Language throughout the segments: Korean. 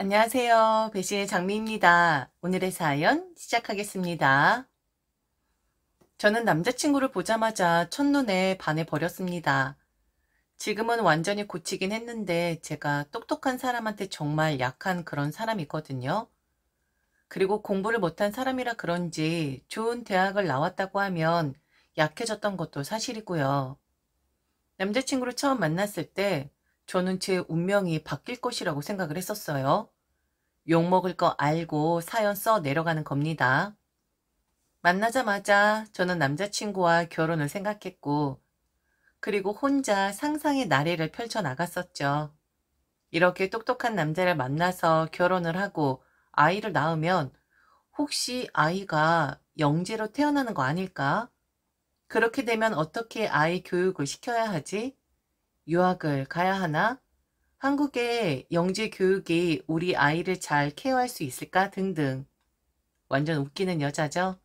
안녕하세요. 배신의 장미입니다. 오늘의 사연 시작하겠습니다. 저는 남자친구를 보자마자 첫눈에 반해버렸습니다. 지금은 완전히 고치긴 했는데 제가 똑똑한 사람한테 정말 약한 그런 사람이거든요. 그리고 공부를 못한 사람이라 그런지 좋은 대학을 나왔다고 하면 약해졌던 것도 사실이고요. 남자친구를 처음 만났을 때 저는 제 운명이 바뀔 것이라고 생각을 했었어요. 욕먹을 거 알고 사연 써 내려가는 겁니다. 만나자마자 저는 남자친구와 결혼을 생각했고, 그리고 혼자 상상의 나래를 펼쳐나갔었죠. 이렇게 똑똑한 남자를 만나서 결혼을 하고 아이를 낳으면 혹시 아이가 영재로 태어나는 거 아닐까? 그렇게 되면 어떻게 아이 교육을 시켜야 하지? 유학을 가야 하나? 한국의 영재 교육이 우리 아이를 잘 케어할 수 있을까? 등등. 완전 웃기는 여자죠.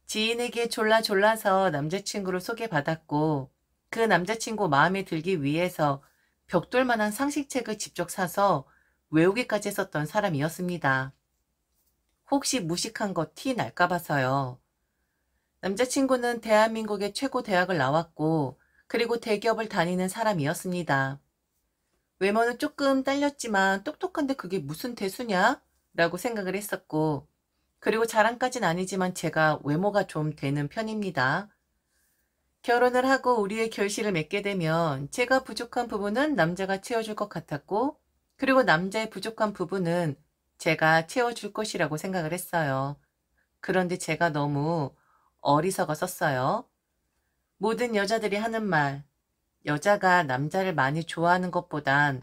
지인에게 졸라서 남자친구를 소개받았고 그 남자친구 마음에 들기 위해서 벽돌만한 상식책을 직접 사서 외우기까지 했었던 사람이었습니다. 혹시 무식한 거 티 날까 봐서요. 남자친구는 대한민국의 최고 대학을 나왔고 그리고 대기업을 다니는 사람이었습니다. 외모는 조금 딸렸지만 똑똑한데 그게 무슨 대수냐? 라고 생각을 했었고, 그리고 자랑까진 아니지만 제가 외모가 좀 되는 편입니다. 결혼을 하고 우리의 결실을 맺게 되면 제가 부족한 부분은 남자가 채워줄 것 같았고, 그리고 남자의 부족한 부분은 제가 채워줄 것이라고 생각을 했어요. 그런데 제가 너무 어리석었었어요. 모든 여자들이 하는 말, 여자가 남자를 많이 좋아하는 것보단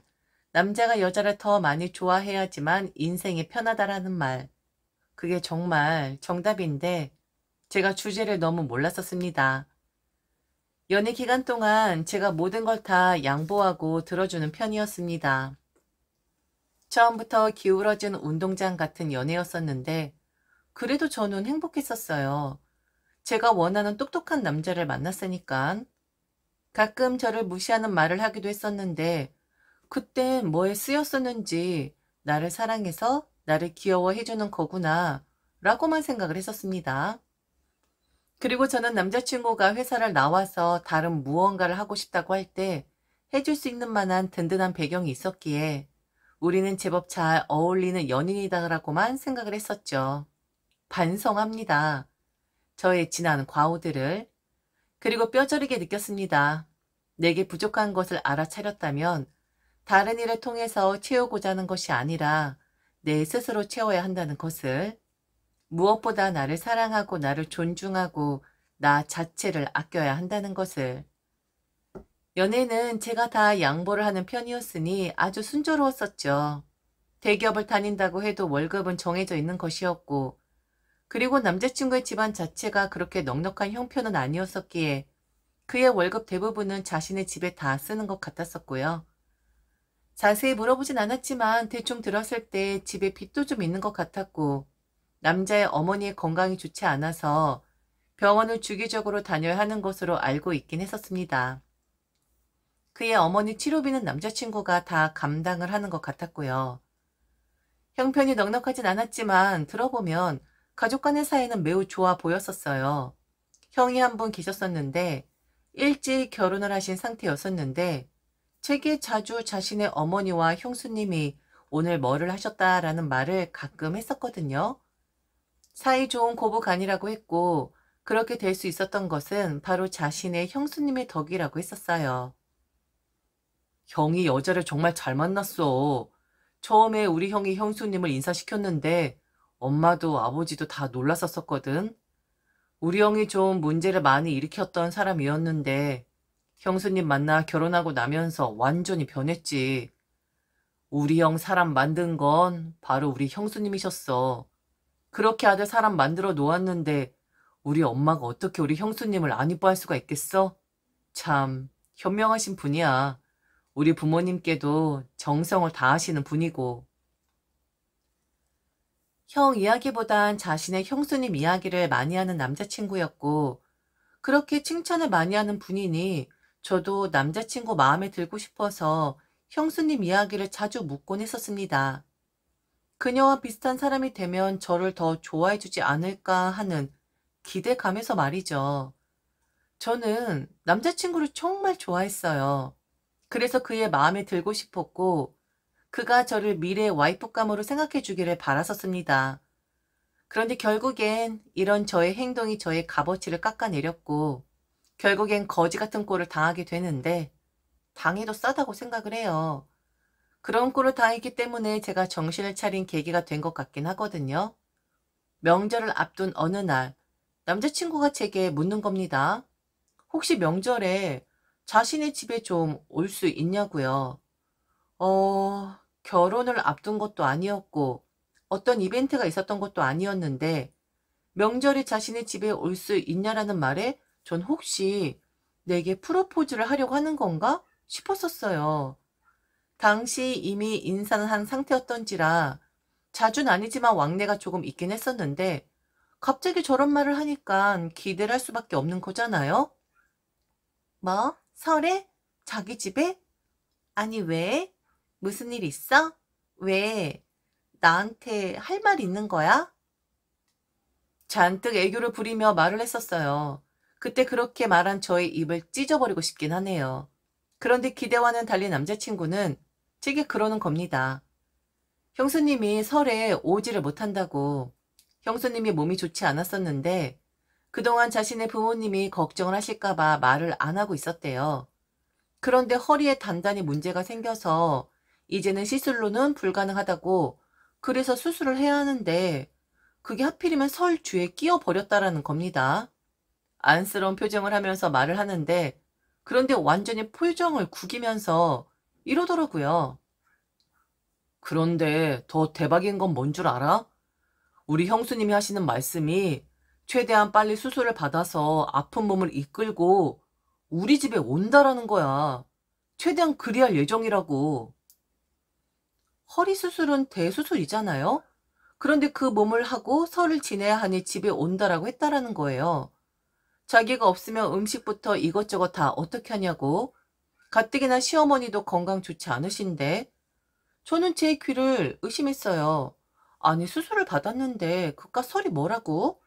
남자가 여자를 더 많이 좋아해야지만 인생이 편하다라는 말. 그게 정말 정답인데 제가 주제를 너무 몰랐었습니다. 연애 기간 동안 제가 모든 걸 다 양보하고 들어주는 편이었습니다. 처음부터 기울어진 운동장 같은 연애였었는데 그래도 저는 행복했었어요. 제가 원하는 똑똑한 남자를 만났으니까. 가끔 저를 무시하는 말을 하기도 했었는데 그땐 뭐에 쓰였었는지 나를 사랑해서 나를 귀여워해주는 거구나 라고만 생각을 했었습니다. 그리고 저는 남자친구가 회사를 나와서 다른 무언가를 하고 싶다고 할 때 해줄 수 있는 만한 든든한 배경이 있었기에 우리는 제법 잘 어울리는 연인이다라고만 생각을 했었죠. 반성합니다. 저의 지난 과오들을. 그리고 뼈저리게 느꼈습니다. 내게 부족한 것을 알아차렸다면 다른 일을 통해서 채우고자 하는 것이 아니라 내 스스로 채워야 한다는 것을, 무엇보다 나를 사랑하고 나를 존중하고 나 자체를 아껴야 한다는 것을. 연애는 제가 다 양보를 하는 편이었으니 아주 순조로웠었죠. 대기업을 다닌다고 해도 월급은 정해져 있는 것이었고, 그리고 남자친구의 집안 자체가 그렇게 넉넉한 형편은 아니었었기에 그의 월급 대부분은 자신의 집에 다 쓰는 것 같았었고요. 자세히 물어보진 않았지만 대충 들었을 때 집에 빚도 좀 있는 것 같았고, 남자의 어머니의 건강이 좋지 않아서 병원을 주기적으로 다녀야 하는 것으로 알고 있긴 했었습니다. 그의 어머니 치료비는 남자친구가 다 감당을 하는 것 같았고요. 형편이 넉넉하진 않았지만 들어보면 가족 간의 사이는 매우 좋아 보였었어요. 형이 한 분 계셨었는데 일찍 결혼을 하신 상태였었는데 제게 자주 자신의 어머니와 형수님이 오늘 뭐를 하셨다라는 말을 가끔 했었거든요. 사이 좋은 고부간이라고 했고 그렇게 될 수 있었던 것은 바로 자신의 형수님의 덕이라고 했었어요. 형이 여자를 정말 잘 만났어. 처음에 우리 형이 형수님을 인사시켰는데 엄마도 아버지도 다 놀랐었거든. 우리 형이 좀 문제를 많이 일으켰던 사람이었는데 형수님 만나 결혼하고 나면서 완전히 변했지. 우리 형 사람 만든 건 바로 우리 형수님이셨어. 그렇게 아들 사람 만들어 놓았는데 우리 엄마가 어떻게 우리 형수님을 안 이뻐할 수가 있겠어? 참 현명하신 분이야. 우리 부모님께도 정성을 다하시는 분이고. 형 이야기보단 자신의 형수님 이야기를 많이 하는 남자친구였고 그렇게 칭찬을 많이 하는 분이니 저도 남자친구 마음에 들고 싶어서 형수님 이야기를 자주 묻곤 했었습니다. 그녀와 비슷한 사람이 되면 저를 더 좋아해주지 않을까 하는 기대감에서 말이죠. 저는 남자친구를 정말 좋아했어요. 그래서 그의 마음에 들고 싶었고, 그가 저를 미래의 와이프감으로 생각해 주기를 바랐었습니다. 그런데 결국엔 이런 저의 행동이 저의 값어치를 깎아내렸고, 결국엔 거지 같은 꼴을 당하게 되는데, 당해도 싸다고 생각을 해요. 그런 꼴을 당했기 때문에 제가 정신을 차린 계기가 된 것 같긴 하거든요. 명절을 앞둔 어느 날, 남자친구가 제게 묻는 겁니다. 혹시 명절에 자신의 집에 좀 올 수 있냐고요. 결혼을 앞둔 것도 아니었고, 어떤 이벤트가 있었던 것도 아니었는데, 명절에 자신의 집에 올 수 있냐라는 말에 전 혹시 내게 프로포즈를 하려고 하는 건가 싶었었어요. 당시 이미 인사는 한 상태였던지라 자주는 아니지만 왕래가 조금 있긴 했었는데 갑자기 저런 말을 하니까 기대를 할 수밖에 없는 거잖아요. 뭐? 설에? 자기 집에? 아니 왜? 무슨 일 있어? 왜? 나한테 할 말 있는 거야? 잔뜩 애교를 부리며 말을 했었어요. 그때 그렇게 말한 저의 입을 찢어버리고 싶긴 하네요. 그런데 기대와는 달리 남자친구는 제게 그러는 겁니다. 형수님이 설에 오지를 못한다고. 형수님이 몸이 좋지 않았었는데 그동안 자신의 부모님이 걱정을 하실까봐 말을 안 하고 있었대요. 그런데 허리에 단단히 문제가 생겨서 이제는 시술로는 불가능하다고, 그래서 수술을 해야 하는데 그게 하필이면 설 주에 끼어 버렸다라는 겁니다. 안쓰러운 표정을 하면서 말을 하는데 그런데 완전히 표정을 구기면서 이러더라고요. 그런데 더 대박인 건 뭔 줄 알아? 우리 형수님이 하시는 말씀이 최대한 빨리 수술을 받아서 아픈 몸을 이끌고 우리 집에 온다라는 거야. 최대한 그리할 예정이라고. 허리 수술은 대수술이잖아요? 그런데 그 몸을 하고 설을 지내야 하니 집에 온다라고 했다라는 거예요. 자기가 없으면 음식부터 이것저것 다 어떻게 하냐고. 가뜩이나 시어머니도 건강 좋지 않으신데. 저는 제 귀를 의심했어요. 아니 수술을 받았는데 그깟 설이 뭐라고?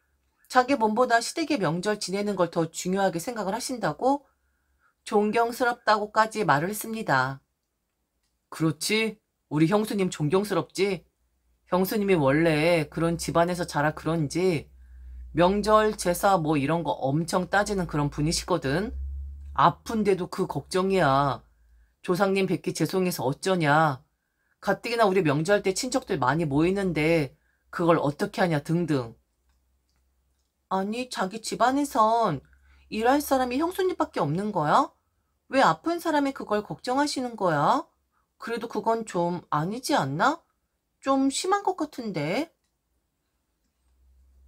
자기 몸보다 시댁의 명절 지내는 걸 더 중요하게 생각을 하신다고? 존경스럽다고까지 말을 했습니다. 그렇지? 우리 형수님 존경스럽지? 형수님이 원래 그런 집안에서 자라 그런지 명절, 제사 뭐 이런 거 엄청 따지는 그런 분이시거든. 아픈데도 그 걱정이야. 조상님 뵙기 죄송해서 어쩌냐. 가뜩이나 우리 명절 때 친척들 많이 모이는데 그걸 어떻게 하냐 등등. 아니 자기 집안에선 일할 사람이 형수님밖에 없는 거야? 왜 아픈 사람이 그걸 걱정하시는 거야? 그래도 그건 좀 아니지 않나? 좀 심한 것 같은데.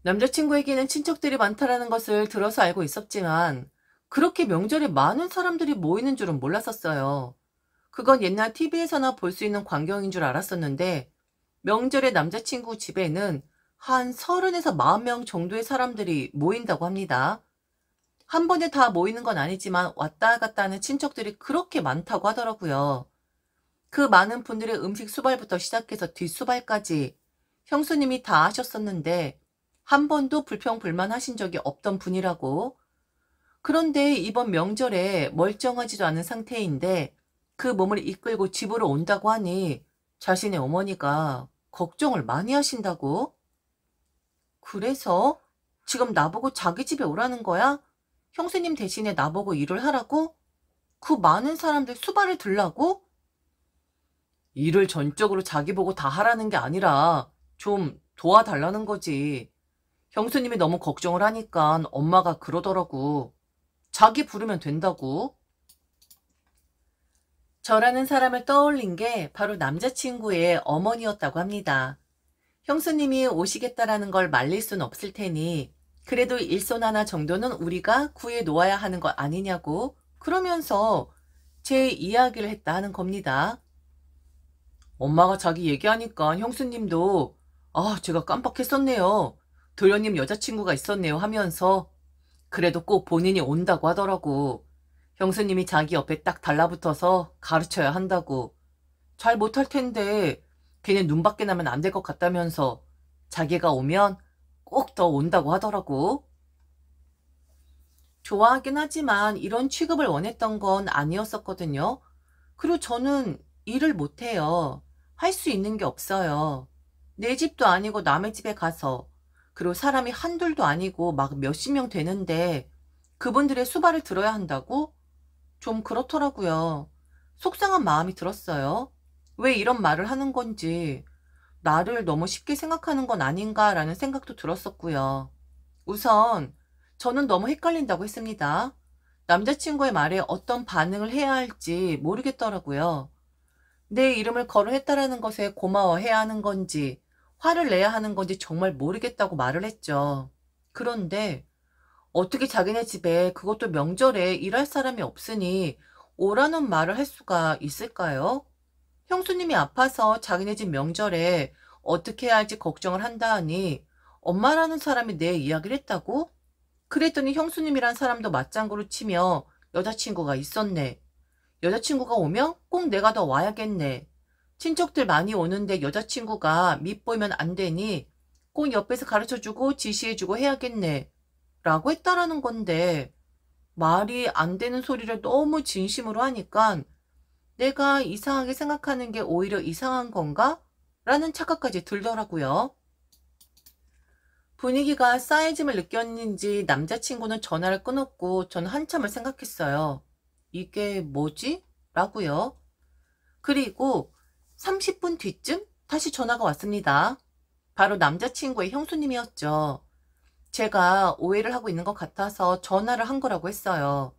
남자친구에게는 친척들이 많다라는 것을 들어서 알고 있었지만 그렇게 명절에 많은 사람들이 모이는 줄은 몰랐었어요. 그건 옛날 TV에서나 볼 수 있는 광경인 줄 알았었는데 명절에 남자친구 집에는 한 30에서 40명 정도의 사람들이 모인다고 합니다. 한 번에 다 모이는 건 아니지만 왔다 갔다 하는 친척들이 그렇게 많다고 하더라고요. 그 많은 분들의 음식 수발부터 시작해서 뒷수발까지 형수님이 다 하셨었는데 한 번도 불평불만하신 적이 없던 분이라고. 그런데 이번 명절에 멀쩡하지도 않은 상태인데 그 몸을 이끌고 집으로 온다고 하니 자신의 어머니가 걱정을 많이 하신다고. 그래서 지금 나보고 자기 집에 오라는 거야? 형수님 대신에 나보고 일을 하라고? 그 많은 사람들 수발을 들라고? 일을 전적으로 자기 보고 다 하라는 게 아니라 좀 도와달라는 거지. 형수님이 너무 걱정을 하니까 엄마가 그러더라고. 자기 부르면 된다고. 저라는 사람을 떠올린 게 바로 남자친구의 어머니였다고 합니다. 형수님이 오시겠다라는 걸 말릴 순 없을 테니 그래도 일손 하나 정도는 우리가 구해 놓아야 하는 것 아니냐고 그러면서 제 이야기를 했다 하는 겁니다. 엄마가 자기 얘기하니까 형수님도 제가 깜빡했었네요. 도련님 여자친구가 있었네요 하면서 그래도 꼭 본인이 온다고 하더라고. 형수님이 자기 옆에 딱 달라붙어서 가르쳐야 한다고. 잘 못할 텐데 걔네 눈밖에 나면 안 될 것 같다면서 자기가 오면 꼭 더 온다고 하더라고. 좋아하긴 하지만 이런 취급을 원했던 건 아니었었거든요. 그리고 저는 일을 못해요. 할 수 있는 게 없어요. 내 집도 아니고 남의 집에 가서, 그리고 사람이 한둘도 아니고 막 몇십 명 되는데 그분들의 수발을 들어야 한다고? 좀 그렇더라고요. 속상한 마음이 들었어요. 왜 이런 말을 하는 건지, 나를 너무 쉽게 생각하는 건 아닌가라는 생각도 들었었고요. 우선 저는 너무 헷갈린다고 했습니다. 남자친구의 말에 어떤 반응을 해야 할지 모르겠더라고요. 내 이름을 거론했다라는 것에 고마워해야 하는 건지 화를 내야 하는 건지 정말 모르겠다고 말을 했죠. 그런데 어떻게 자기네 집에, 그것도 명절에 일할 사람이 없으니 오라는 말을 할 수가 있을까요? 형수님이 아파서 자기네 집 명절에 어떻게 해야 할지 걱정을 한다 하니 엄마라는 사람이 내 이야기를 했다고? 그랬더니 형수님이란 사람도 맞장구를 치며 여자친구가 있었네. 여자친구가 오면 꼭 내가 더 와야겠네. 친척들 많이 오는데 여자친구가 밉보이면 안 되니 꼭 옆에서 가르쳐주고 지시해주고 해야겠네. 라고 했다라는 건데, 말이 안 되는 소리를 너무 진심으로 하니까 내가 이상하게 생각하는 게 오히려 이상한 건가? 라는 착각까지 들더라고요. 분위기가 싸해짐을 느꼈는지 남자친구는 전화를 끊었고 저는 한참을 생각했어요. 이게 뭐지? 라고요. 그리고 30분 뒤쯤 다시 전화가 왔습니다. 바로 남자친구의 형수님이었죠. 제가 오해를 하고 있는 것 같아서 전화를 한 거라고 했어요.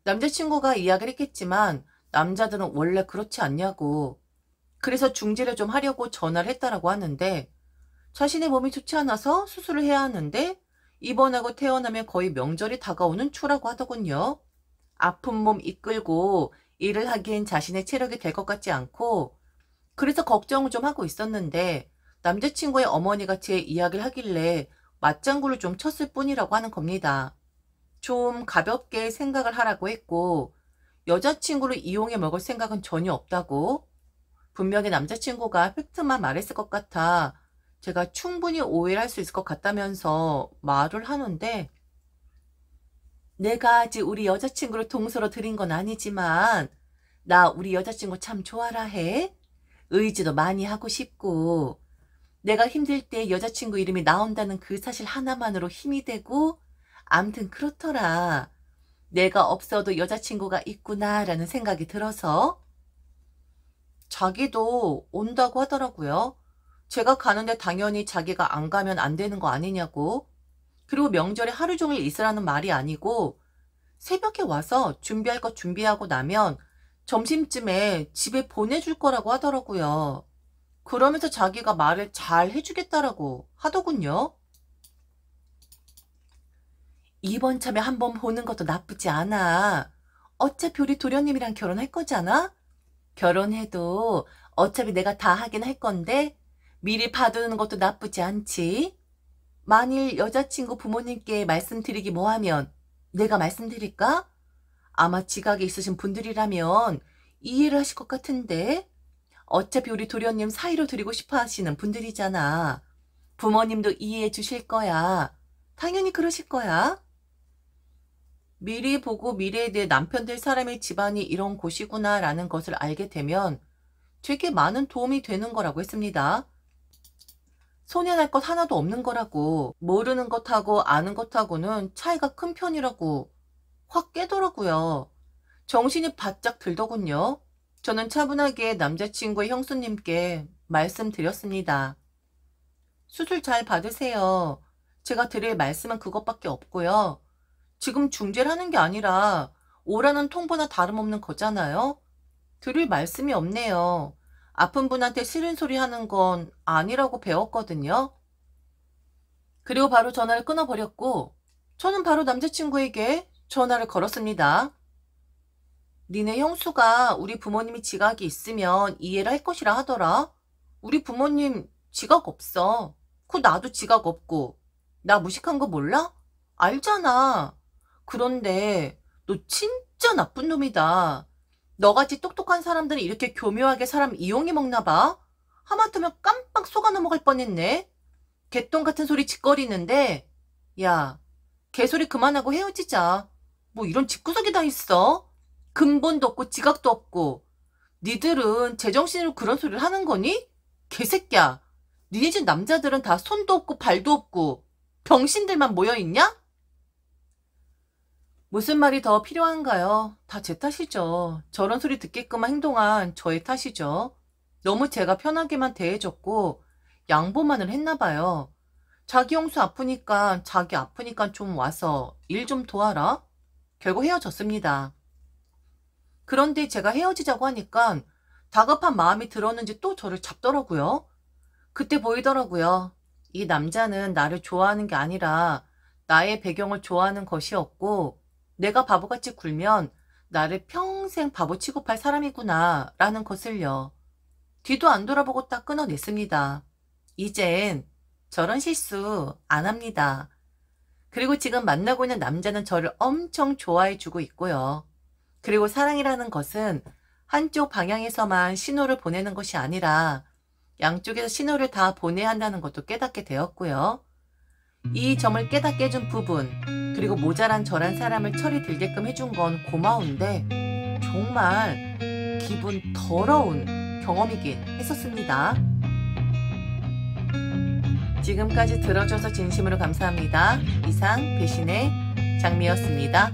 남자친구가 이야기를 했겠지만 남자들은 원래 그렇지 않냐고. 그래서 중재를 좀 하려고 전화를 했다라고 하는데, 자신의 몸이 좋지 않아서 수술을 해야 하는데 입원하고 퇴원하면 거의 명절이 다가오는 추라고 하더군요. 아픈 몸 이끌고 일을 하기엔 자신의 체력이 될 것 같지 않고, 그래서 걱정을 좀 하고 있었는데 남자친구의 어머니가 제 이야기를 하길래 맞장구를 좀 쳤을 뿐이라고 하는 겁니다. 좀 가볍게 생각을 하라고 했고, 여자친구를 이용해 먹을 생각은 전혀 없다고. 분명히 남자친구가 팩트만 말했을 것 같아 제가 충분히 오해를 할 수 있을 것 같다면서 말을 하는데, 내가 아직 우리 여자친구를 동서로 들인 건 아니지만 나 우리 여자친구 참 좋아라 해. 의지도 많이 하고 싶고, 내가 힘들 때 여자친구 이름이 나온다는 그 사실 하나만으로 힘이 되고, 암튼 그렇더라. 내가 없어도 여자친구가 있구나라는 생각이 들어서. 자기도 온다고 하더라고요. 제가 가는데 당연히 자기가 안 가면 안 되는 거 아니냐고. 그리고 명절에 하루 종일 있으라는 말이 아니고 새벽에 와서 준비할 거 준비하고 나면 점심쯤에 집에 보내줄 거라고 하더라고요. 그러면서 자기가 말을 잘 해주겠다라고 하더군요. 이번 참에 한번 보는 것도 나쁘지 않아. 어차피 우리 도련님이랑 결혼할 거잖아? 결혼해도 어차피 내가 다 하긴 할 건데 미리 봐두는 것도 나쁘지 않지. 만일 여자친구 부모님께 말씀드리기 뭐하면 내가 말씀드릴까? 아마 지각이 있으신 분들이라면 이해를 하실 것 같은데, 어차피 우리 도련님 사이로 드리고 싶어 하시는 분들이잖아. 부모님도 이해해 주실 거야. 당연히 그러실 거야. 미리 보고 미래에 대해 남편 될 사람의 집안이 이런 곳이구나라는 것을 알게 되면 되게 많은 도움이 되는 거라고 했습니다. 손해날 것 하나도 없는 거라고. 모르는 것하고 아는 것하고는 차이가 큰 편이라고 확 깨더라고요. 정신이 바짝 들더군요. 저는 차분하게 남자친구의 형수님께 말씀드렸습니다. 수술 잘 받으세요. 제가 드릴 말씀은 그것밖에 없고요. 지금 중재를 하는 게 아니라 오라는 통보나 다름없는 거잖아요. 드릴 말씀이 없네요. 아픈 분한테 싫은 소리 하는 건 아니라고 배웠거든요. 그리고 바로 전화를 끊어버렸고, 저는 바로 남자친구에게 전화를 걸었습니다. 니네 형수가 우리 부모님이 지각이 있으면 이해를 할 것이라 하더라. 우리 부모님 지각 없어. 그 나도 지각 없고. 나 무식한 거 몰라? 알잖아. 그런데 너 진짜 나쁜 놈이다. 너같이 똑똑한 사람들은 이렇게 교묘하게 사람 이용해 먹나 봐. 하마터면 깜빡 속아 넘어갈 뻔했네. 개똥 같은 소리 짓거리는데, 야, 개소리 그만하고 헤어지자. 뭐 이런 집구석이 다 있어? 근본도 없고 지각도 없고. 니들은 제정신으로 그런 소리를 하는 거니? 개새끼야. 니네 집 남자들은 다 손도 없고 발도 없고 병신들만 모여있냐? 무슨 말이 더 필요한가요? 다 제 탓이죠. 저런 소리 듣게끔 행동한 저의 탓이죠. 너무 제가 편하게만 대해줬고 양보만을 했나 봐요. 자기 형수 아프니까 자기 아프니까 좀 와서 일 좀 도와라. 결국 헤어졌습니다. 그런데 제가 헤어지자고 하니까 다급한 마음이 들었는지 또 저를 잡더라고요. 그때 보이더라고요. 이 남자는 나를 좋아하는 게 아니라 나의 배경을 좋아하는 것이었고 내가 바보같이 굴면 나를 평생 바보 취급할 사람이구나 라는 것을요. 뒤도 안 돌아보고 딱 끊어냈습니다. 이젠 저런 실수 안 합니다. 그리고 지금 만나고 있는 남자는 저를 엄청 좋아해주고 있고요. 그리고 사랑이라는 것은 한쪽 방향에서만 신호를 보내는 것이 아니라 양쪽에서 신호를 다 보내야 한다는 것도 깨닫게 되었고요. 이 점을 깨닫게 해준 부분, 그리고 모자란 저란 사람을 철이 들게끔 해준 건 고마운데 정말 기분 더러운 경험이긴 했었습니다. 지금까지 들어줘서 진심으로 감사합니다. 이상 배신의 장미였습니다.